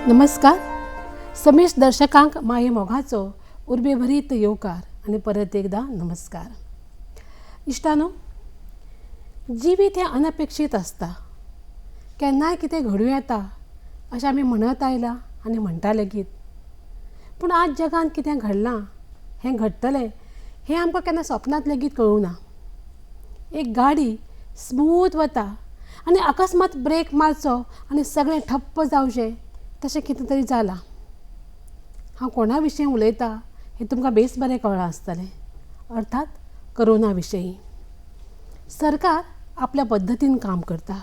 नमस्कार. समेश दर्शकांक माये मोगाचो उर्बेभरीत येवकार आनी परत एकदा नमस्कार. इश्टानो, जिवीत हें अनपेक्षीत आसता. केन्नाय कितें घडूं येता अशें आमी म्हणत आयला आनी म्हणटा लेगीत. पूण आज जगांत कितें घडलां, हें घडटलें हें आमकां केन्ना सपनांत लेगीत कळूं ना. एक गाडी स्मूथ वता आनी अकस्मात ब्रेक मारचो आनी सगळें ठप्प जावचें, तशें कितें तरी जालां. हांव कोणा विशीं उलयतां हें तुमकां बेस बरें कळ्ळां आसतलें. अर्थात कोरोना विशयी. सरकार आपल्या पद्दतीन काम करता.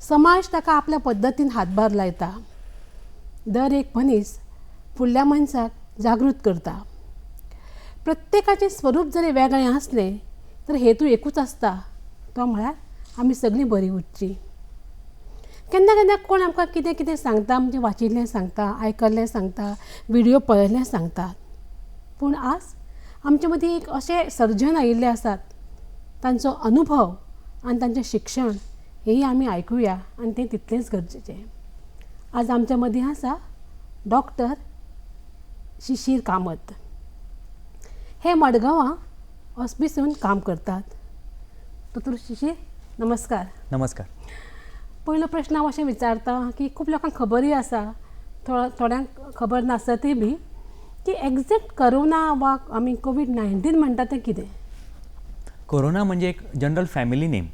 समाज ताका आपल्या पद्दतीन हातभार लायता. दर एक मनीस फुडल्या मनशाक जागृत करता. प्रत्येकाचें स्वरूप जरी वेगळें आसलें तर हेतू एकूच आसता, तो म्हळ्यार आमी सगळीं बरीं उरचीं. केन्ना केन्ना कोण आमकां कितें कितें सांगता, म्हणजे वाचिल्लें सांगता, आयकल्लें सांगता, व्हिडियो पळयल्लें सांगतात. पूण आज आमचे मदीं एक अशें सर्जन आयिल्ले आसात, तांचो अनुभव आनी तांचें शिक्षण हेंय आमी आयकुया आनी तें तितलेंच गरजेचें. आज आमच्या मदीं आसा डॉक्टर शिशीर कामत. हे मडगांवां हॉस्पिसून काम करतात. दोतोर शिशीर, नमस्कार. नमस्कार. पयलो प्रश्न हांव अशें विचारतां की खूब लोकांक खबरूय आसा, थोड्यांक खबर नासतय बी, की एग्जॅक्ट कोरोना वा आमी कोवीड-19 म्हणटा तें कितें? कोरोना म्हणजे एक जनरल फॅमिली नेम.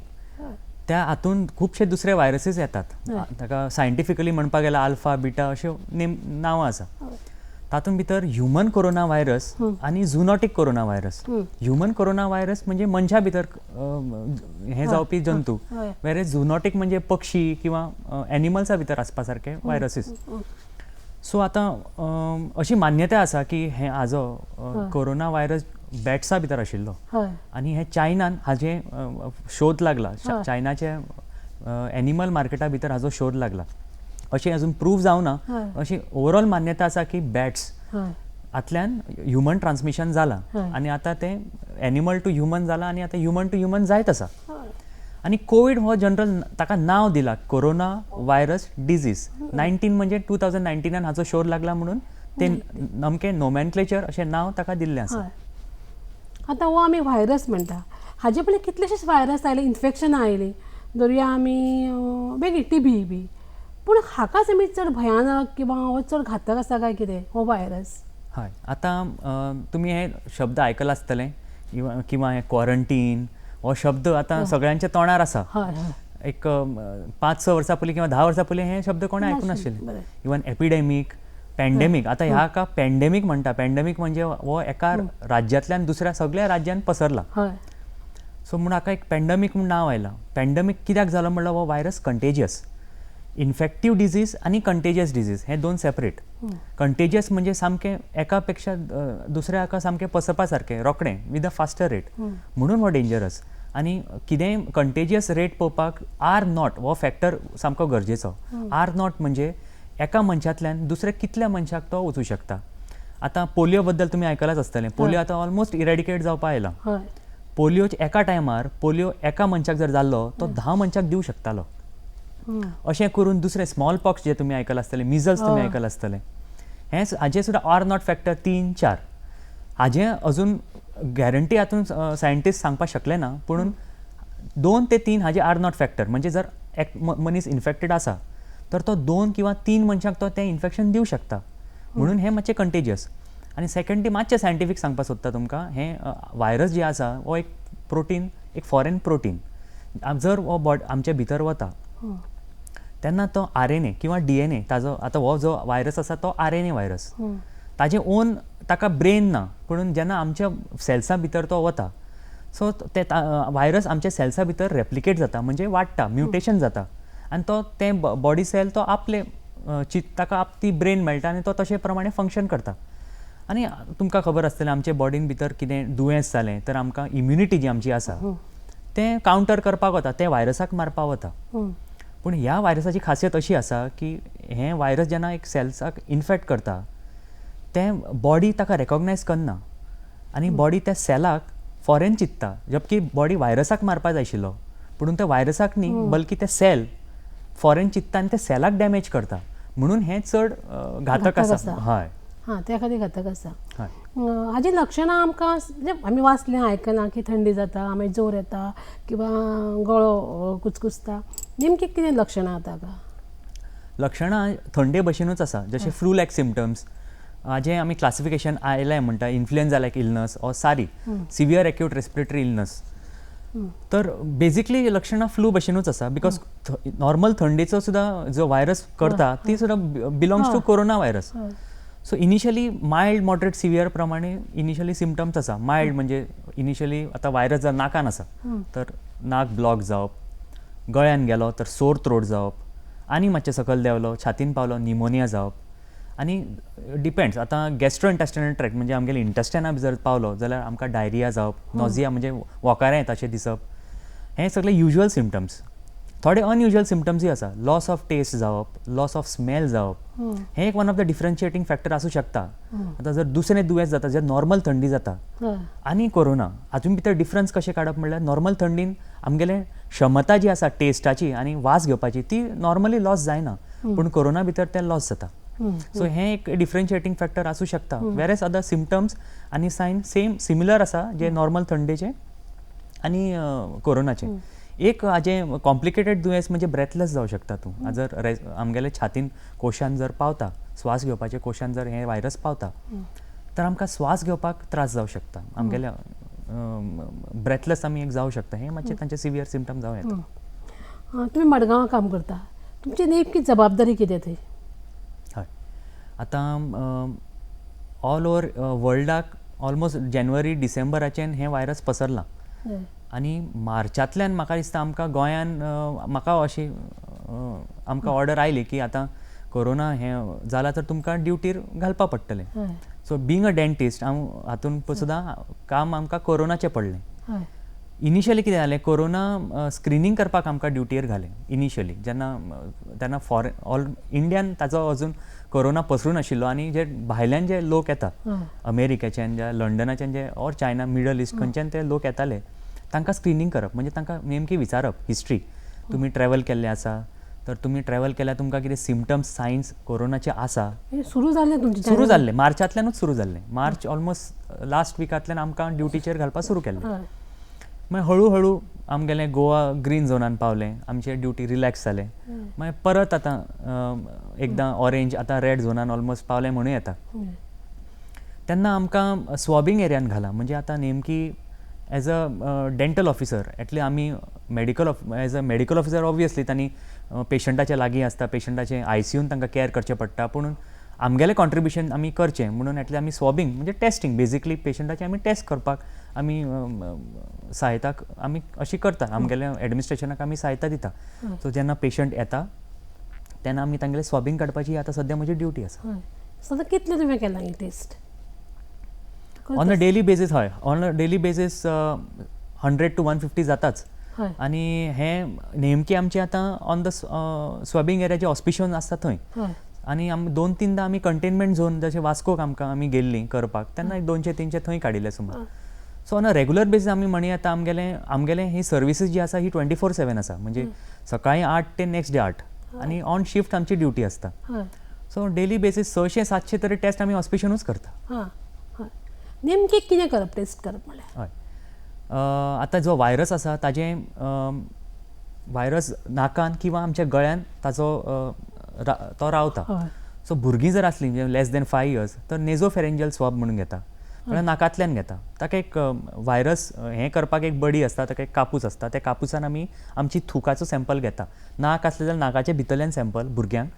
त्या हातून खुबशे दुसरे व्हायरसीस येतात. ताका सायंटिफिकली म्हणपाक गेल्यार अल्फा, बिटा अश्यो नांवां आसा. तातूंत भितर ह्युमन कोरोना व्हायरस आनी zoonotic corona virus. Human corona virus म्हणजे मनशा भितर हे जावपी जंतू, वेरेज झुनोटीक म्हणजे पक्षी किंवा एनिमल्सा भितर आसपा सारके व्हायरसीस. सो आतां अशी मान्यताय आसा की हे हाजो कोरोना व्हायरस बॅट्सा भितर आशिल्लो आनी हे चायनान हाजे शोध लागला. चायनाचे एनिमल मार्केटा भितर हाजो शोध लागला. अशें अजून प्रूव जावना. अशी ओवरऑल मान्यता आसा की बॅट्स हातल्यान ह्युमन ट्रान्समिशन जालां आनी आतां तें एनिमल टू ह्युमन जालां आनी आतां ह्युमन टू ह्युमन जायत आसा. आनी कोवीड हो जनरल ताका नांव दिलां कोरोना व्हायरस डिजीज. 19 म्हणजे 2019 हाचो शोध लागला म्हणून तें अमकें नोमेनक्लेचर अशें नांव ताका दिल्लें आसा. आतां हो आमी व्हायरस म्हणटा, हाजे पयलीं कितलेशेच व्हायरस आयले, इन्फेक्शनां आयलीं. धरुया आमी वेगळी टीबी बी. पूण हाकाच आमी चड भयानक किंवा हो चड घातक आसा काय कितें हो व्हायरस? हय, आतां तुमी हे शब्द आयकला आसतले किंवा हे क्वॉरंटीन हो शब्द आतां सगळ्यांच्या तोंडार आसा. एक 5-6 वर्सां पयलीं किंवा 10 वर्सां पयलीं हे शब्द कोणें आयकूंक नाशिल्ले. Even epidemic, pandemic. आतां ह्या पॅन्डेमीक म्हणटा. पॅन्डेमीक म्हणजे हो एका राज्यांतल्यान दुसऱ्या सगळ्या राज्यांत पसरला. सो म्हूण हाका एक पॅन्डेमीक म्हूण नांव आयलां. पॅन्डेमीक कित्याक जालो म्हणल्यार हो व्हायरस कंटेजियस. इन्फेक्टीव डिजीज आनी कंटेजियस डिजीज हे दोन सेपरेट. कंटेजियस म्हणजे सामकें एका पेक्षा दुसऱ्या हाका सामकें पसरपा सारकें रोखडें विथ अ फास्टर रेट, म्हणून हो डेंजरस. आनी कितेंय कंटेजियस रेट पळोवपाक R0 हो फॅक्टर सामको गरजेचो. R0 म्हणजे एका मनशांतल्यान दुसऱ्या कितल्या मनशाक तो वचूं शकता. आतां पोलियो बद्दल तुमी आयकलाच आसतलें. पोलियो आतां ऑलमोस्ट इरेडिकेट जावपा आयला. पोलियोच्या एका टायमार पोलियो एका मनशाक जर जाल्लो तो 10 मनशाक दिवं शकतालो. अशें करून दुसरे स्मॉल पॉक्स जे तुमी आयकला आसतले, मिजल्स तुमी आयकला आसतले, हें हाजें सुद्दां R0 फॅक्टर 3-4. हाजें अजून गॅरंटी हातून सायंटिस्ट सांगपाक शकले ना, पूण 2 ते 3 हाजें R0 फॅक्टर. म्हणजे जर एक मनीस इन्फेक्टेड आसा तर तो 2 किंवा 3 मनशाक तो तें इन्फेक्शन दिवं शकता. म्हणून हें मातशें कंटेजियस. आनी सेकंड मातशें सायंटिफीक सांगपाक सोदता तुमकां. हें व्हायरस जे आसा हो एक प्रोटीन, एक फॉरेन प्रोटीन. जर हो आमच्या भितर वता तेन्ना तो RNA किंवा DNA ताजो, आतां हो जो व्हायरस आसा तो RNA व्हायरस, ताजें ओन ताका ब्रेन ना, पूण जेन्ना आमच्या सेल्सां भितर तो वता सो ते व्हायरस आमच्या सेल्सां भितर रेप्लिकेट जाता, म्हणजे वाडटा, म्युटेशन जाता. आनी तो तें बॉडी सेल तो आपले ताका ती ब्रेन मेळटा आनी तो तशे प्रमाणे फंक्शन करता. आनी तुमकां खबर आसतलें आमच्या बॉडीन भितर कितें दुयेंस जालें तर आमकां इम्युनिटी जी आमची आसा तें कावंटर करपाक वता, तें व्हायरसाक मारपाक वता. पूण ह्या व्हायरसाची खासियत अशी आसा की हें व्हायरस जेन्ना एक सेल्साक इन्फेक्ट करता तें बॉडी ताका रेकॉग्नायज करना आनी बॉडी त्या सेलाक फॉरेन चित्ता. जबकी बॉडी व्हायरसाक मारपाक जाय आशिल्लो, पूण त्या व्हायरसाक न्ही बल्कि ते सेल फॉरेन चित्ता आनी ते सेलाक डॅमेज करता. म्हणून हें चड घातक आसा. हय हां, त्या खातीर घातक आसा. हय. हाजी लक्षणां आमकां म्हणजे आमी वाचलें आयकलां की थंडी जाता, मागीर जोर येता किंवा गळो कुचकुचता. नेमकी कितें लक्षणां जाता हाका? लक्षणां थंडे भशेनूच आसा, जशे फ्लू लायक सिम्पटम्स. हाजें आमी क्लासिफिकेशन आयलें म्हणटा इन्फ्लुएन्जा लायक इलनस ऑर सारी सिवियर एक्यूट रेस्पिरेटरी इलनस. तर बेजिकली लक्षणां फ्लू भशेनूच आसा, बिकॉज नॉर्मल थंडेचो सुद्दां जो व्हायरस करता ती सुद्दां belongs to corona virus. So initially mild moderate severe प्रमाणे इनिशियली सिम्पटम्स आसा. मायल्ड म्हणजे इनिशियली आतां व्हायरस जर नाकान आसा तर नाक ब्लॉक जावप, गळ्यान गेलो तर सोर थ्रोट जावप, आनी मातशें सकयल देंवलो छातीन पावलो निमोनिया जावप. आनी डिपेंड्स आतां गॅस्ट्रो इंटेस्टिनल ट्रॅक्ट म्हणजे आमगेले इंटेस्टायना जर पावलो जाल्यार आमकां डायरिया जावप, नॉजिया म्हणजे वॉकाऱ्यां येता अशें दिसप. हे सगळे युज्युअल सिम्पटम्स. थोडे अनयुज्युअल सिम्पटम्सूय आसा. लॉस ऑफ टेस्ट जावप, लॉस ऑफ स्मेल जावप. हें एक वन ऑफ द डिफरन्शिएटींग फॅक्टर आसूं शकता. आतां जर दुसरें दुयेंस जाता जर नॉर्मल थंडी जाता आनी कोरोना, हातून भितर डिफरन्स कशें काडप म्हणल्यार नॉर्मल थंडीन आमगेलें क्षमता जी आसा टेस्टाची आनी वास घेवपाची ती नॉर्मली लॉस जायना, पूण कोरोना भितर तें लॉस जाता. सो हें एक डिफरन्शिएटींग फॅक्टर आसूं शकता. वेरेस अदर सिम्पटम्स आनी सायन सेम सिमिलर आसा जे नॉर्मल थंडेचे आनी कोरोनाचे. एक हाजें कॉम्प्लिकेटेड दुयेंस म्हणजे ब्रेथलेस जावं शकता तूं. जर आमगेले छातीन कोशान जर पावता, स्वास घेवपाचे कोशान जर हें व्हायरस पावता तर आमकां स्वास घेवपाक त्रास जावं शकता. आमगेल्या ब्रेथलेस आमी एक जावं शकता. हें मातशें तांचे सिवियर सिम्पटम जावं येता. तुमी मडगांवां काम करता, तुमची नेमकी जबाबदारी कितें थंय? हय. आतां ऑल ओवर वर्ल्डाक ऑलमोस्ट जानेवारी डिसेंबराच्यान हें व्हायरस पसरलां. आनी मार्चांतल्यान म्हाका दिसता आमकां गोंयान म्हाका अशी आमकां ऑर्डर आयली की आतां कोरोना हें जालां तर तुमकां ड्युटीर घालपा पडटलें. सो बींग अ डेंटिस्ट हांव हातून सुद्दां काम आमकां कोरोनाचें पडलें. इनिशियली कितें जालें, कोरोना स्क्रिनींग करपाक आमकां ड्युटीर घालें इनिशियली. तेन्ना ऑल इंडियान ताचो अजून कोरोना पसरूं नाशिल्लो आनी जे भायल्यान जे लोक येता अमेरिकेच्यान, जे लंडनाच्यान जे ऑर चायना मिडल इस्ट खंयच्यान ते लोक येताले तांकां स्क्रिनींग करप. म्हणजे तांकां नेमकी विचारप हिस्ट्री, तुमी ट्रॅवल केल्लें आसा तर तुमी ट्रॅवल केल्यार तुमकां कितें सिम्पटम्स सायन्स कोरोनाचे आसा. सुरू जाल्लें तुमचें? सुरू जाल्लें मार्चांतल्यानूच सुरू जाल्लें. मार्च ऑलमोस्ट लास्ट विकांतल्यान आमकां ड्युटीचेर घालपाक सुरू केल्लें. मागीर हळू हळू आमगेलें गोवा ग्रीन झोनान पावलें, आमचे ड्युटी रिलॅक्स जालें. मागीर परत आतां एकदां ऑरेंज, आतां रेड झोनान ऑलमोस्ट पावलें म्हणूं येता. तेन्ना आमकां स्वॉबिंग एरियान घाला. म्हणजे आतां नेमकी एज अ डेंटल ऑफिसर एटली आमी as a medical officer obviously तांणी पेशंटाच्या लागीं आसता, पेशंटाचें आयसीयून तांकां केअर करचें पडटा, पूण आमगेलें कॉन्ट्रिब्युशन आमी करचें म्हणून एटली आमी स्वॉबिंग म्हणजे टेस्टिंग बेजिकली पेशंटाचें आमी टेस्ट करपाक आमी सहायता आमी अशी करता. आमगेल्या एडमिनिस्ट्रेशनाक आमी सहायता दिता. सो जेन्ना पेशंट येता तेन्ना आमी तांगेलें स्वॉबिंग काडपाची आतां सद्या म्हजी ड्युटी आसा. सद्या कितले तुवें केलां ही test? On a daily basis हय, on a daily basis 100 to 150 जाताच. आनी हें नेमकी आमची आतां ऑन द स्वॅबिंग एरिया जे ऑस्पिशियन आसता थंय. आनी 2-3दां आमी कंटेनमेंट झोन जशें वास्कोक आमी गेल्लीं करपाक तेन्ना 200-300 थंय काडिल्ले सुमार. So on a regular basis आमी म्हणूं येता आमगेलें ही सर्विसीस जी आसा ही 24/7 आसा. म्हणजे सकाळीं 8 ते नेक्स्ट डे 8 आनी ऑन शिफ्ट आमची ड्युटी आसता. सो डेली बेजीस 600-700 तरी टेस्ट आमी ऑस्पिशियनूच करता. नेमकी कितें करप टेस्ट करप म्हळ्यार? हय. आतां जो व्हायरस आसा ताजें व्हायरस नाकान किंवा आमच्या गळ्यान तो रावता. सो भुरगीं जर आसलीं म्हणजे लेस दॅन 5 years तर नेझोफेरेंजियल स्वॅब म्हणून घेता, म्हळ्यार नाकांतल्यान घेता. ताका एक व्हायरस हें करपाक एक बडी आसता, ताका एक कापूस आसता. त्या कापुसान आमी आमची थुकाचो सॅम्पल घेता. नाक आसलें जाल्यार नाकाचे भितरल्यान सॅम्पल भुरग्यांक,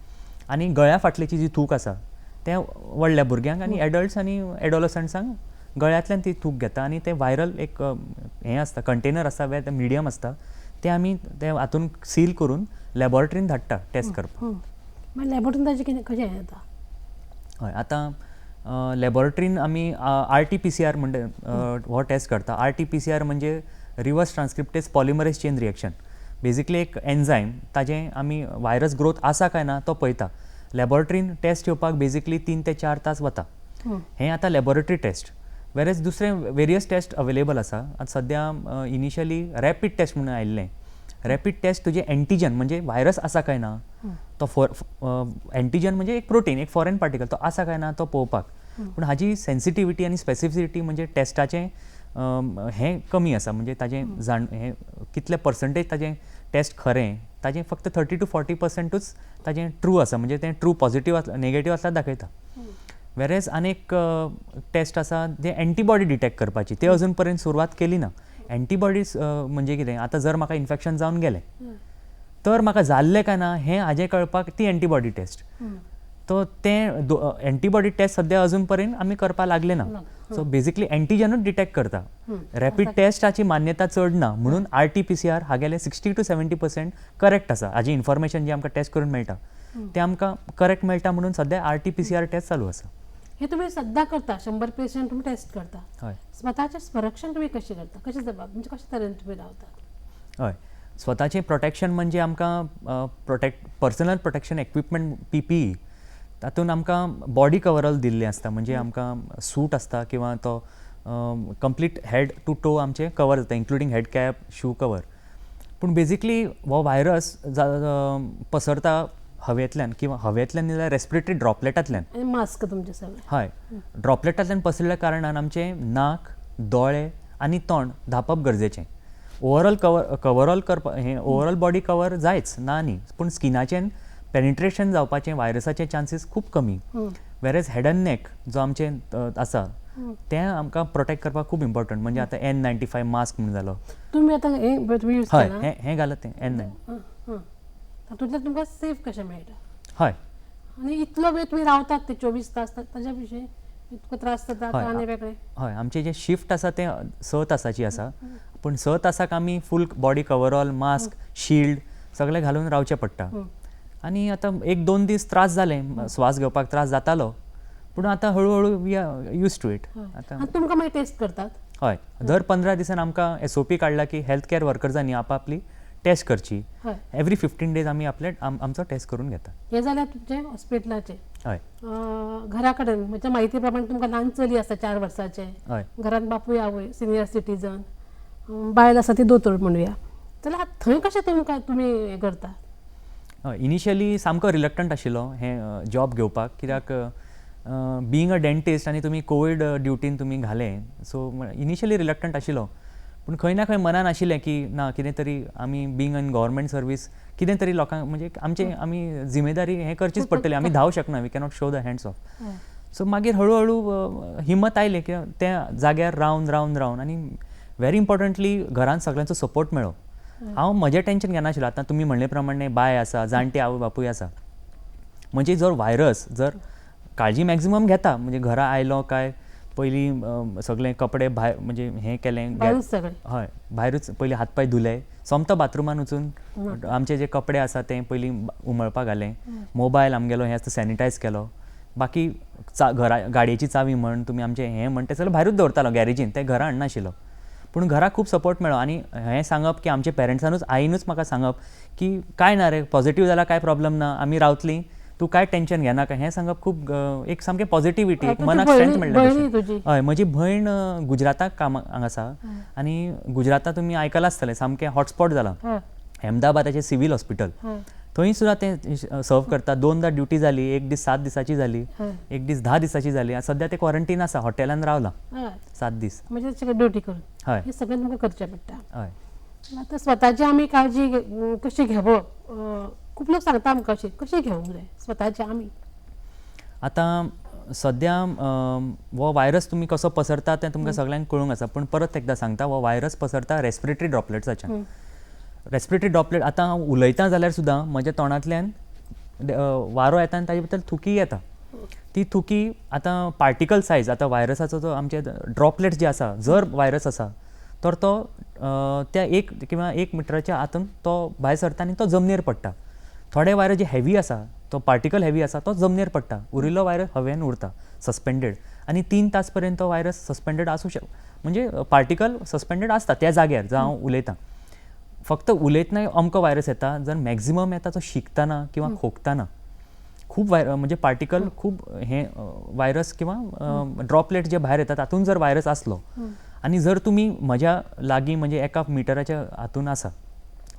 आनी गळ्या फाटलीची जी थूक आसा तें व्हडल्या भुरग्यांक, आनी एडल्ट्स आनी एडोलसंट्सांक गळ्यांतल्यान ती थूक घेता. आनी तें व्हायरल एक हें आसता, कंटेनर आसता वे मिडियम आसता, तें आमी ते हातून सील करून लॅबॉरेटरीन धाडटा टेस्ट करपाक. मागीर लॅबॉरेटरीन ताजें कितें कशें येता? हय. आतां लॅबॉरेटरीन आमी RT-PCR म्हणटा हो टेस्ट करता. RT-PCR म्हणजे reverse transcriptase polymerase chain reaction. Basically एक एन्झायम, ताजें आमी व्हायरस ग्रोथ आसा काय ना तो पळयता. लॅबॉरेटरीन टेस्ट येवपाक बेजिकली 3 ते 4 तास वता. हें आतां लॅबॉरेटरी टेस्ट. वेरेज दुसरे वेरियस टेस्ट अवेलेबल आसा. आतां सद्या इनिशियली रॅपीड टेस्ट म्हणून आयिल्लें. रॅपीड टेस्ट तुजे एंटीजन म्हणजे व्हायरस आसा काय ना तो एंटीजन म्हणजे एक प्रोटीन, एक फॉरेन पार्टिकल तो आसा काय ना तो पळोवपाक. पूण हाजी सेन्सिटिविटी आनी स्पेसिफिसिटी म्हणजे टेस्टाचें हें कमी आसा. म्हणजे ताजें हें कितले पर्संटेज ताजें टेस्ट खरें ताजें फक्त 30 to 40%च ताजें ट्रू आसा. म्हणजे तें ट्रू पॉझिटिव्ह नेगेटिव्ह आसल्यार दाखयता. वेरेज आनीक टेस्ट आसा जे एंटीबॉडी डिटेक्ट करपाची, ते अजून पर्यंत सुरवात केली ना. एंटीबॉडीज म्हणजे कितें, आतां जर म्हाका इन्फेक्शन जावन गेलें तर म्हाका जाल्लें काय ना हें हाजें कळपाक ती एंटीबॉडी टेस्ट. तो तें एंटीबॉडी टेस्ट सद्या अजून पर्यंत आमी करपाक लागले ना. सो बेजिकली एंटीजनूच डिटेक्ट करता. रॅपीड टेस्टाची मान्यता चड ना म्हणून RT-PCR हागेले 60 to 70% करेक्ट आसा. हाजी इन्फॉर्मेशन जी आमकां टेस्ट करून मेळटा तें आमकां करेक्ट मेळटा म्हणून सद्या RT-PCR टेस्ट चालू आसा. हे तुम्ही सध्या करता, 100 पेशंट तुम्ही टेस्ट करता. हय स्वतःचे संरक्षण तुम्ही कशें करता, कशें म्हणजे कशा तरेन तुम्ही रावतात? हय, स्वताचें प्रोटेक्शन म्हणजे आमकां पर्सनल प्रोटेक्शन इक्विपमेंट PPE तातूंत आमकां बॉडी कवरऑल दिल्लें आसता. म्हणजे आमकां सूट आसता किंवा तो कंप्लीट हेड टू टो आमचें कवर जाता, including head cap, shoe cover. पूण बेजिकली हो व्हायरस पसरता हवेंतल्यान किंवा हवेंतल्यान नाजाल्यार रेस्पिरेटरी ड्रॉपलेटांतल्यान. आणि मास्क तुमचे सगळे. हय, ड्रॉपलेटांतल्यान पसरल्या कारणान आमचें नाक, दोळे आनी तोंड धांपप गरजेचें. ओवरऑल ओवरऑल बॉडी कवर जायच ना न्ही, पूण स्किनाचें पेनिट्रेशन जावपाचें व्हायरसाचे चान्सीस खूब कमी. वेरेज हेड एंड नेक जो आमचें आसा तें आमकां प्रोटेक्ट करपाक खूब इम्पॉर्टंट. म्हणजे आतां N95 मास्क म्हणून जालो. तुम्ही आता तुम्ही यूज हय, केला हें घालत तें N9. तातूंतल्यान तुमकां सेफ कशें मेळटा? हय, आणि इतलो वेळ तुम्ही रावतात ते 24 तास, ताच्या विशयी इतको त्रास जाता हय, आनी वेगळे? हय, आमचें जें शिफ्ट आसा तें 6 तासाची आसा. पूण 6 तासाक आमी full body coverall, mask, shield सगळें घालून रावचें पडटा. आनी आतां 1-2 दीस त्रास जाले, स्वास घेवपाक त्रास जातालो, पूण आतां हळू we are used to it. आतां आणि तुमकां मागीर टेस्ट करतात? हय, दर 15 दिसान आमकां SOP काडला की हेल्थ कॅर वर्कर्सांनी आपापली टेस्ट करची. हय. एवरी 15 days आमी आमचो टेस्ट करून घेता. हे जाल्यार तुमचे हॉस्पिटलाचे. हय, घरा कडेन म्हज्या म्हायती प्रमाणे तुमकां ल्हान चली आसा 4 वर्साचे, हय, घरांत बापूय आवय सिनियर सिटीजन, बायल आसा ती दोतोर म्हणुया, जाल्यार थंय कशें तुमी हें करता? हय, इनिशियली सामको रिलक्टंट आशिल्लो हें जॉब घेवपाक, कित्याक बिंग अ डेंटिस्ट आनी तुमी कोवीड ड्युटीन तुमी घालें, सो इनिशियली रिलक्टंट आशिल्लो. पूण खंय ना खंय मनान आशिल्लें की ना, कितें तरी आमी बिंग इन गव्हर्मेंट सर्वीस कितें तरी लोकांक म्हणजे आमी जिमेदारी हें करचीच पडटली. आमी धांव शकना, we cannot show the hands off. So मागीर हळू हिम्मत आयली की त्या जाग्यार रावन आनी व्हेरी इम्पॉर्टंटली घरांत सगळ्यांचो सपोर्ट मेळ्ळो. हांव म्हजें टेन्शन घेनाशिल्लो. आतां तुमी म्हणले प्रमाणे बाय आसा, जाणटे आवय बापूय आसा, म्हणजे जर व्हायरस काळजी मॅक्झिमम घेता. म्हणजे घरा आयलो काय पयलीं सगळे कपडे भायर म्हणजे हें केलें, हय, भायरूच पयलीं हात पांय धुले, सोमतो बाथरुमान वचून आमचे जे कपडे आसा ते पयलीं उमळपाक घालें, मोबायल आमगेलो हें आसता सॅनिटायज केलो, बाकी गाडयेची चावी म्हण तुमी आमचें हें म्हण तें सगळें भायरूच दवरतालो गॅरेजीन, तें घरा हाडनाशिल्लो. पूण घरा खूब सपोर्ट मेळ्ळो. आनी हें सांगप की आमच्या पेरंट्सानूच, आईनूच म्हाका सांगप की कांय ना रे, पॉझिटिव्ह जाल्यार कांय प्रॉब्लम ना, आमी रावतलीं, तूं कांय टेन्शन घेनाका, हें सांगप खूब एक सामकें पॉझिटिव्हिटी, एक मनाक स्ट्रेंथ मेळ्ळें. हय, म्हजी भयण गुजराताक कामाक हांगा आसा आनी गुजराताक तुमी आयकलां आसतलें सामकें हॉटस्पॉट जालां अहमदाबादाचें सिव्हील हॉस्पिटल. थंय सुद्दां तें सर्व करता. 2दा ड्युटी जाली, एक दीस 7 दिसाची जाली, एक दीस 10 दिसाची जाली. सद्या ते क्वॉरंटीन आसा, हॉटेलान रावला 7 दीस. म्हणजे ड्युटी करून हय, हें सगळें तुमकां करचें पडटा. हय, आतां स्वताची आमी काळजी कशी घेवप, खूब लोक सांगता आमकां कशी घेवंक जाय स्वताची आमी. आतां सद्या हो व्हायरस तुमी कसो पसरता तें तुमकां सगळ्यांक कळूंक आसा. पूण परत एकदां सांगता, हो व्हायरस पसरता रेस्पिरेटरी ड्रॉपलेट्साच्यान. रेस्पिरेटरी ड्रॉपलेट आतां हांव उलयतां जाल्यार सुद्दां म्हज्या तोंडांतल्यान वारो येता आनी ताजे भितर थुकी येता. ती थुकी आतां पार्टिकल सायज, आतां व्हायरसाचो जो आमचे ड्रॉपलेट्स जे आसा, जर व्हायरस आसा तर तो त्या 1 किंवा 1 मिटराच्या आतून तो भायर सरता आनी तो जमनीर पडटा. थोडे व्हायरस जे हेवी आसा, तो पार्टिकल हेवी आसा, तो जमनीर पडटा. उरिल्लो व्हायरस हवेन उरता सस्पेंडेड, आनी 3 तास पर्यंत तो व्हायरस सस्पेंडेड आसूं शकता. म्हणजे पार्टिकल सस्पेंडेड आसता त्या जाग्यार जंय हांव उलयतां. फक्त उलयतना अमको व्हायरस येता, जर मॅक्झिमम येता तो शिंकतना किंवा खोंकतना. खूब म्हणजे पार्टिकल खूब हें व्हायरस किंवा ड्रॉपलेट जे भायर येता तातूंत जर व्हायरस आसलो आनी जर तुमी म्हज्या लागीं म्हणजे 1 मिटराच्या हातून आसा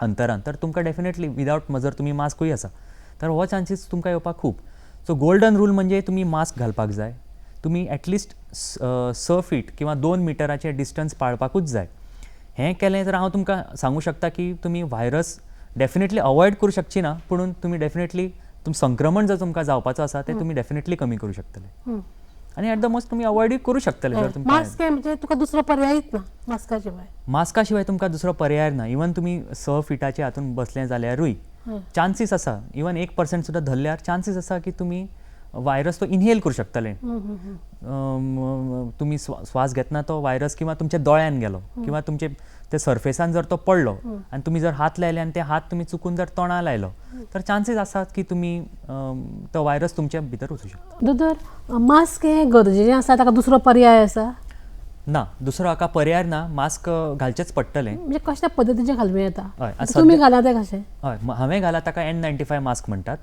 अंतरान, तर तुमकां डेफिनेटली विदावट जर तुमी मास्कूय आसा तर हो चान्सीस तुमकां येवपाक खूब. सो गोल्डन रूल म्हणजे तुमी मास्क घालपाक जाय. तुमी एटलिस्ट 6 फीट किंवा 2 मिटराचे डिस्टन्स पाळपाकूच जाय. हें केलें तर हांव तुमकां सांगू शकता की तुमी व्हायरस डेफिनेटली अवॉयड करूं शकची ना, पूण तुमी डेफिनेटली संक्रमण जर तुमकां जावपाचो आसा ते तुमी डेफिनेटली कमी करूं शकतले. आनी एट द मोस्ट तुमी अवॉयडूय करूं शकतले जर तुमकां मास्क काय म्हणजे तुका दुसरो पर्यायच ना मास्का शिवाय. मास्का शिवाय तुमकां दुसरो पर्याय ना. इवन तुमी 6 फिटाचे हातून बसले जाल्यारूय चान्सीस आसा, इवन 1% सुद्दां धरल्यार चान्सीस आसा की तुमी व्हायरस तो इनहेल करूं शकतले. तुमी स्वास घेतना तो व्हायरस किंवा तुमच्या दोळ्यान गेलो किंवा तुमचे ते सर्फेसान जर तो पडलो आनी तुमी जर हात लायले आनी ते हात तुमी चुकून जर तोंडां लायलो तर चान्सीस आसात की तुमी तो व्हायरस तुमच्या भितर वचूं शकता. दोतोर मास्क हे गरजेचें आसा, ताका दुसरो पर्याय आसा? ना, दुसरो हाका पर्याय ना. मास्क घालचेच पडटलें. म्हणजे कशा पद्दतीचें घालूं येता? हय, तुमी घाला तें कशें? हय, हांवें घाला ताका N95 मास्क म्हणटात.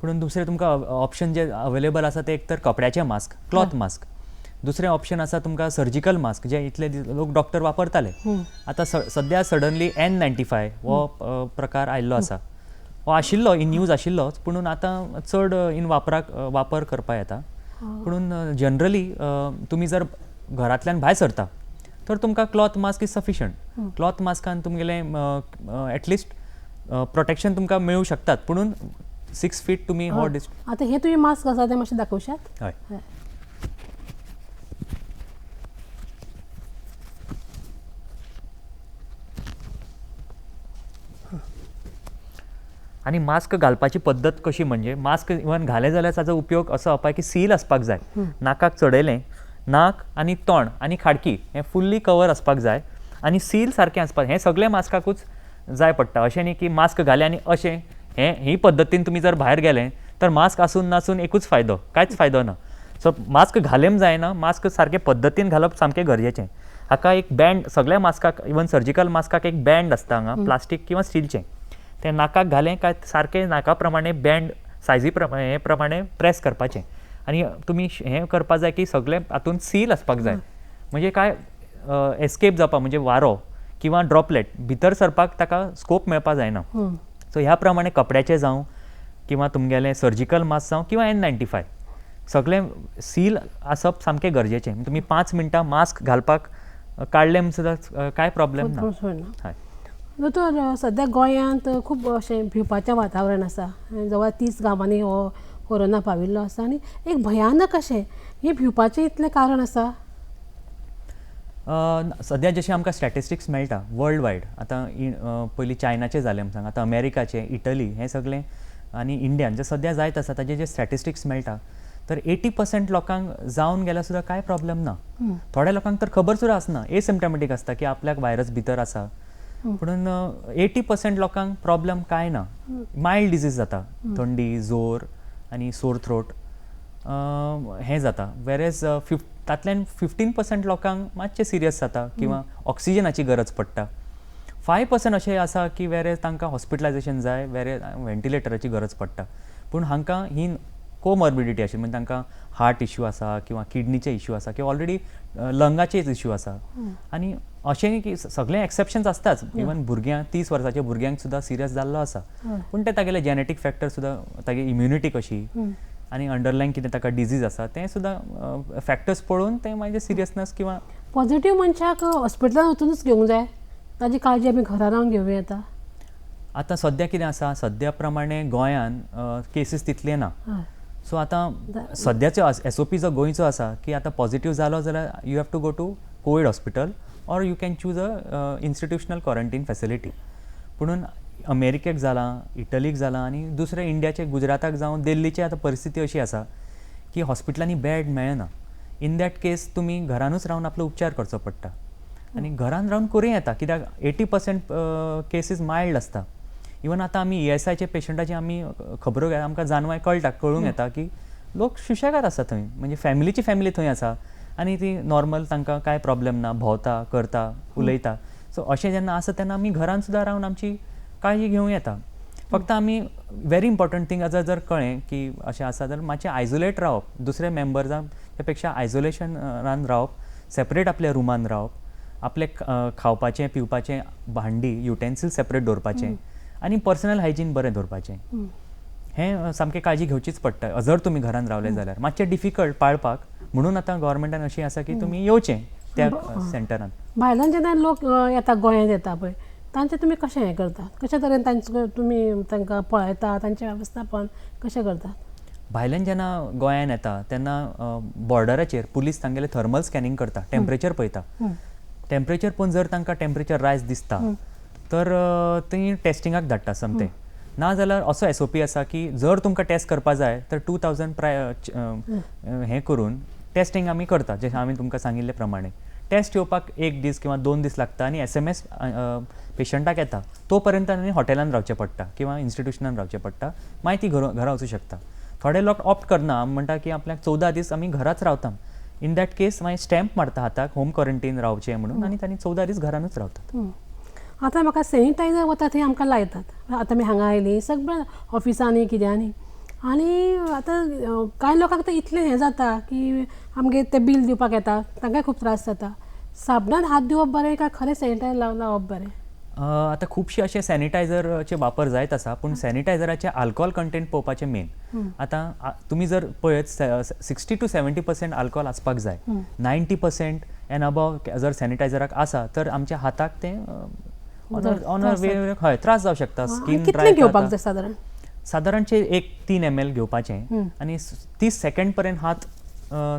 पूण दुसरे तुमकां ऑप्शन जे अवेलेबल आसा ते एक तर कपड्याचे मास्क, क्लॉथ मास्क. दुसरें ऑप्शन आसा तुमकां सर्जिकल मास्क, जे इतले लोक डॉक्टर वापरताले. आतां सद्या सडनली N95 हो प्रकार आयिल्लो आसा. हो आशिल्लो इन यूज आशिल्लोच, पूण आतां चड इन वापर करपा येता. पूण जनरली तुमी जर घरांतल्यान भायर सरता तर तुमकां cloth mask is sufficient. Cloth मास्कान तुमगेलें एटलिस्ट प्रोटेक्शन तुमकां मेळूं शकतात, पूण 6 फीट तुमी हो आतां हे तुमी मास्क आसा ते मातशें दाखोवशात? हय. आनी मास्क घालपाची पद्दत कशी म्हणजे मास्क इवन घालें जाल्यार ताचो उपयोग असो जावपाक की सील आसपाक जाय. नाकाक चडयलें, नाक आनी तोंड आनी खाडकी हें फुल्ली कवर आसपाक जाय आनी सील सारकें आसपाक. हें सगळें मास्काकूच जाय पडटा. अशें न्ही की मास्क घालें आनी अशें. ही पद्दतीन तुमी जर भायर गेले तर मास्क आसून नासून एकूच फायदो, कांयच फायदो ना. सो मास्क घालेंक जायना, मास्क सारकें पद्दतीन घालप सामकें गरजेचें. हाका एक बँड, सगळ्या मास्काक इवन सर्जिकल मास्काक एक बँड आसता हांगा, प्लास्टीक किंवा स्टीलचें. तें नाकाक घालें काय सारकें नाका प्रमाणे बँड सायजी प्रमाणे हे प्रमाणे प्रेस करपाचें. आनी तुमी हें करपा जाय की सगळें हातून सील आसपाक जाय. म्हणजे काय एस्केप जावपा, म्हणजे वारो किंवा ड्रॉपलेट भितर सरपाक ताका स्कोप मेळपा जायना. सो ह्या प्रमाणे कपड्याचें जावं किंवा तुमगेलें सर्जिकल मास्क जावं किंवा N95 सगळें सील आसप सामकें गरजेचें. तुमी 5 मिनटां मास्क घालपाक काडलें सुद्दां कांय प्रॉब्लेम ना. हय. दोतोर सद्या गोंयांत खूब अशें भिवपाचें वातावरण आसा. जवळ 30 गांवांनी हो कोरोना पाविल्लो आसा आनी एक भयानक अशें हें भिवपाचें इतलें कारण आसा? सद्या जशें आमकां स्टॅटिस्टिक्स मेळटा वर्ल्ड वायड, आतां पयलीं चायनाचें जालें आमकां सांग, आतां अमेरिकाचें, इटली हें सगळें आनी इंडियान जे सद्या जायत आसा ताजे जे स्टॅटिस्टिक्स मेळटा तर 80% लोकांक जावन गेल्यार सुद्दां कांय प्रॉब्लेम ना. थोड्या लोकांक तर खबर सुद्दां आसना, एसिम्पटॅमॅटीक आसता की आपल्याक व्हायरस भितर आसा. पूण 80% लोकांक प्रॉब्लेम कांय ना. मायल्ड डिजीज जाता, थंडी, जोर आनी सोर थ्रोट हें जाता. वेरेज तातल्यान 15% लोकांक मातशें सिरियस जाता किंवा ऑक्सिजनाची गरज पडटा. 5% अशें आसा की वेरेज तांकां हॉस्पिटलायजेशन जाय, वेरेज वेंटिलेटराची गरज पडटा. पूण हांकां ही कोमॉर्बिडिटी आशिल्ली, म्हणजे तांकां हार्ट इश्यू आसा किंवा किडनीचे इश्यू आसा किंवा ऑलरेडी लंगाचेच इश्यू आसा. आनी अशें न्ही की सगळे एक्सेप्शन्स आसताच. इवन भुरग्यांक 30 वर्साच्या भुरग्यांक सुद्दां सिरियस जाल्लो आसा. पूण ते तागेले जेनेटीक फॅक्टर सुद्दां, तागे इम्युनिटी कशी आनी अंडरलायन कितें ताका डिजीज आसा तें सुद्दां फॅक्टर्स पळोवन तें मागीर सिरियसनस किंवा पॉझिटिव्ह मनशाक हॉस्पिटलांत वचूनच घेवंक जाय, ताजी काळजी आमी घरा रावन घेवं येता? आतां सद्या कितें आसा, सद्या प्रमाणे गोंयान केसीस तितले ना. सो आतां सद्याचो SOP जो गोंयचो आसा की आतां पॉझिटिव्ह जालो जाल्यार you have to go to covid hospital or you can choose a institutional quarantine facility. पुणून अमेरिकेक जालां, इटलीक जालां आनी दुसरे इंडियाचे गुजराताक जावं दिल्लीची आतां परिस्थिती अशी आसा की हॉस्पिटलांनी बॅड मेळना. इन दॅट केस तुमी घरानूच रावन आपलो उपचार करचो पडटा आनी घरान रावन करूं येता, कित्याक 80% केसीस मायल्ड आसता. इवन आतां आमी ESIचे पेशंटाची आमी खबरो आमकां जाणवाय कळूंक येता की लोक सुशेगाद आसा थंय, म्हणजे फॅमिलीची फॅमिली थंय आसा आनी ती नॉर्मल, तांकां कांय प्रॉब्लेम ना, भोंवता, करता, उलयता. सो अशें जेन्ना आसा तेन्ना आमी घरान सुद्दां रावन आमची काळजी घेवं येता. फक्त आमी व्हेरी इम्पॉर्टंट थिंग जर कळ्ळें की अशें आसा जाल्यार मातशें आयसोलेट रावप, दुसरे मेंबर्सां ते पेक्षा आयसोलेशनान रावप, सेपरेट आपल्या रुमान रावप, आपले खावपाचें पिवपाचें भांडी युटेन्सील सेपरेट दवरपाचें आनी पर्सनल हायजीन बरें दवरपाचें हें सामकें काळजी घेवचीच पडटा जर तुमी घरान रावले जाल्यार मातशें डिफिकल्ट पाळपाक म्हणून आतां गोवोरमेंटान अशी आसा की तुमी येवचें त्या सेंटरान. भायल्यान जेन्ना लोक येता गोंयांत येता पळय तांचें तुमी कशें हें करतात, कशे तरेन तांचें तुमी तांकां पळयता, तांचें वेवस्थापन कशें करतात? भायल्यान जेन्ना गोंयांत येता तेन्ना बॉर्डराचेर पुलीस तांगेलें थर्मल स्कॅनिंग करता, टेम्परेचर पळयता. टेम्परेचर पळोवन जर तांकां टेम्परेचर रायज दिसता तर तीं टेस्टिंगाक धाडटा समते. नाजाल्यार असो SOP आसा की जर तुमकां टेस्ट करपा जाय तर 2000 हें करून टेस्टिंग आमी करता, जशें हांवें तुमकां सांगिल्ले प्रमाणे. टेस्ट येवपाक 1 दीस किंवा 2 दीस लागता आनी SMS पेशंटाक येता तो पर्यंत आनी हॉटेलान रावचें पडटा किंवा इन्स्टिट्युशनान रावचें पडटा, मागीर ती घरा वचूं शकता. थोडे लोक ऑप्ट करना, म्हणटा की आपल्याक 14 दीस आमी घराच रावता. इन दॅट केस मागीर स्टॅम्प मारता हाताक होम क्वॉरंटायन रावचें म्हणून आनी तांणी 14 दीस घरानूच रावतात. आतां म्हाका सॅनिटायझर वता थंय आमकां लायतात. आतां आमी हांगा आयलीं सगळ्या ऑफिसांनी कित्यांनी आनी आतां कांय लोकांक तर इतलें हें जाता की आमगे ते बील दिवपाक येता तांकांय खूब त्रास जाता. साबणान हात दिवप बरें काय खरें सॅनिटायझर लावप बरें? आतां खुबशे अशे सॅनिटायझराचे वापर जायत आसा पूण सॅनिटायझराचे आल्कोहोल कंटेंट पळोवपाचें मेन. आतां तुमी जर पळयत 60 to 70% आल्कोहोल आसपाक जाय. 90% एन अबव जर सॅनिटायझराक आसा तर आमच्या हाताक तें ऑन अ वे हय त्रास जावं शकता. स्कीन ड्राय घेवपाक जाय सादारण? सादारणचे 1-3 ml घेवपाचें आनी 30 सेकंड पर्यंत हात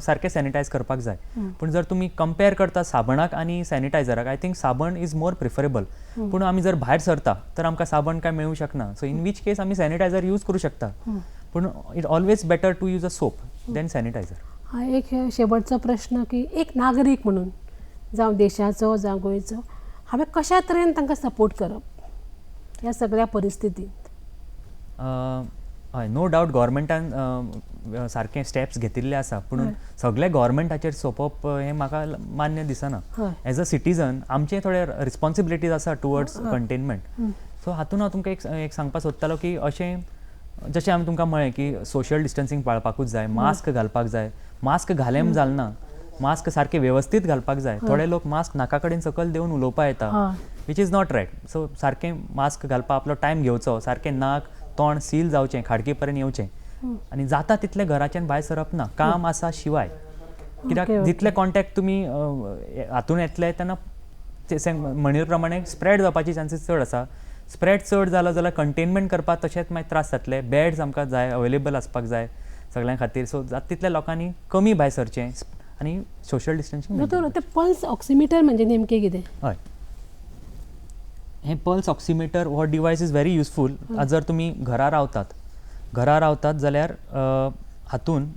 सारके सॅनिटायज करपाक जाय. पूण जर तुमी कंपेर करता साबणाक आनी सॅनिटायझराक, आय थिंक साबण इज मोर प्रिफरेबल. पूण आमी जर भायर सरता तर आमकां साबण काय मेळूं शकना, सो इन वीच केस आमी सॅनिटायझर यूज करूं शकता. पूण it always better to use a soap than sanitiser. हा एक शेवटचो प्रश्न की एक नागरीक म्हणून जावं देशाचो जावं गोंयचो हांवें कशा तरेन तांकां सपोर्ट करप ह्या सगळ्या परिस्थितींत? हय, नो डावट गोवोरमेंटान सारके स्टेप्स घेतिल्ले आसा पूण सगळे गोवोरमेंटाचेर सोंपोवप हें म्हाका मान्य दिसना. एज अ सिटीजन आमचे थोडे रिस्पॉन्सिबिलिटीज आसा टुवर्ड्स कंटेनमेंट. सो हातूंत हांव तुमकां एक सांगपाक सोदतालो की अशें जशें हांवें तुमकां म्हळें की सोशल डिस्टन्सींग पाळपाकूच जाय, मास्क घालपाक जाय. मास्क घालें जालना, मास्क सारके वेवस्थीत घालपाक जाय. थोडे लोक मास्क नाका कडेन सकयल देवन उलोवपा येता, which is not right. So सारकें मास्क घालपाक आपलो टायम घेवचो, सारकें नाक तोंड सील जावचें, खाडकी पर्यंत येवचें आनी जाता तितलें घराच्यान भायर सरप ना काम आसा शिवाय. कित्याक जितले कॉन्टॅक्ट तुमी हातूंत येतले तेन्ना म्हणिल्ले प्रमाणे स्प्रेड जावपाची चान्सीस चड आसा. स्प्रेड चड जालो जाल्यार कंटेनमेंट करपाक तशेंच मागीर त्रास जातले. बेड्स आमकां जाय, अवेलेबल आसपाक जाय सगळ्यां खातीर. सो जाता तितल्या लोकांनी कमी भायर सरचें आनी सोशल डिस्टन्सींग. दोतोर ते पल्स ऑक्सिमिटर म्हणजे नेमकें कितें? हय, हें पल्स ऑक्सिमिटर हो डिवायस इज व्हेरी युजफूल. जर तुमी घरा रावतात जाल्यार हातून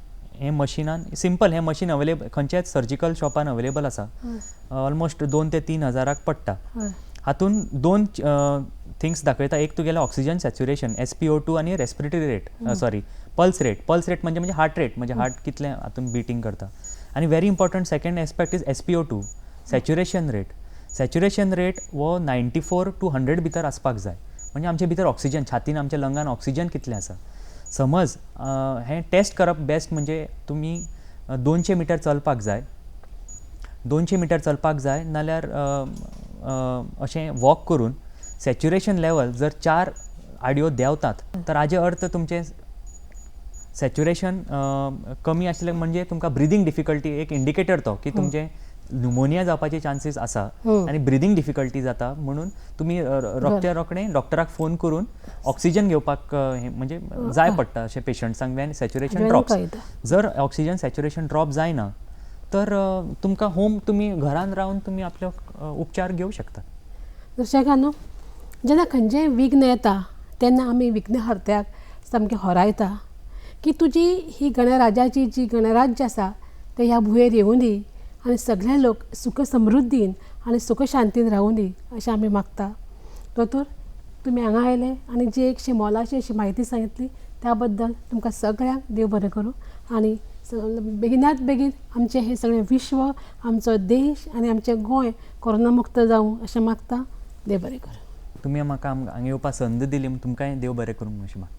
हें मशिनान सिंपल हें मशीन अवेलेबल खंयच्याच सर्जिकल शॉपान अवेलेबल आसा. ऑलमोस्ट 2 ते 3 हजाराक पडटा. हातून 2 थिंग्स दाखयता. एक तुगेलें ऑक्सिजन सॅच्युरेशन SpO2 आनी respiratory rate, sorry pulse rate. Pulse rate म्हणजे हार्ट रेट, म्हणजे हार्ट कितलें हातून बिटींग करता. आनी very important second aspect is SpO2 saturation rate. Saturation rate हो 94 to 100 भितर आसपाक जाय. म्हणजे आमचे भितर ऑक्सिजन, छातीन आमच्या लंगान ऑक्सिजन कितलें आसा. समज हें टेस्ट करप बेस्ट म्हणजे तुमी 200 मिटर चलपाक जाय. 200 मिटर चलपाक जाय नाल्यार अशें वॉक करून सॅच्युरेशन लेवल जर 4 आडयो देंवतात तर हाजे अर्थ तुमचें सॅच्युरेशन कमी आसलें म्हणजे तुमकां ब्रिदींग डिफिकल्टी एक इंडिकेटर तो की तुमचें न्युमोनिया जावपाचे चान्सीस आसा आनी ब्रिदींग डिफिकल्टी जाता. म्हणून तुमी रोखडें डॉक्टराक फोन करून ऑक्सिजन घेवपाक म्हणजे जाय पडटा अशें पेशंट्सांक वेन सॅच्युरेशन ड्रॉप्स. जर ऑक्सिजन सॅच्युरेशन ड्रॉप जायना तर तुमकां होम तुमी घरान रावन तुमी आपलो उपचार घेवं शकता. दर्शकांनो, जेन्ना खंयचेंय विघ्न येता तेन्ना आमी विघ्नहर्त्याक सामकें होरायता की तुजी ही गणराज्याची जी गणराज्य आसा तें ह्या भुंयेर येवूं दी आनी सगळे लोक सुख समृद्धीन आनी सुख शांतीन रावूं दी अशें आमी मागता. दोतोर, तुमी हांगा आयले आनी जी एकशी मोलाची अशी म्हायती सांगितली त्या बद्दल तुमकां सगळ्यांक देव बरें करूं आनी बेगिनात बेगीन आमचें हें सगळें विश्व, आमचो देश आनी आमचें गोंय कोरोना मुक्त जावं अशें मागता. देव बरें करूं. तुमी म्हाका हांगा येवपाक संद दिली तुमकांय देव बरें करूं अशें मागता.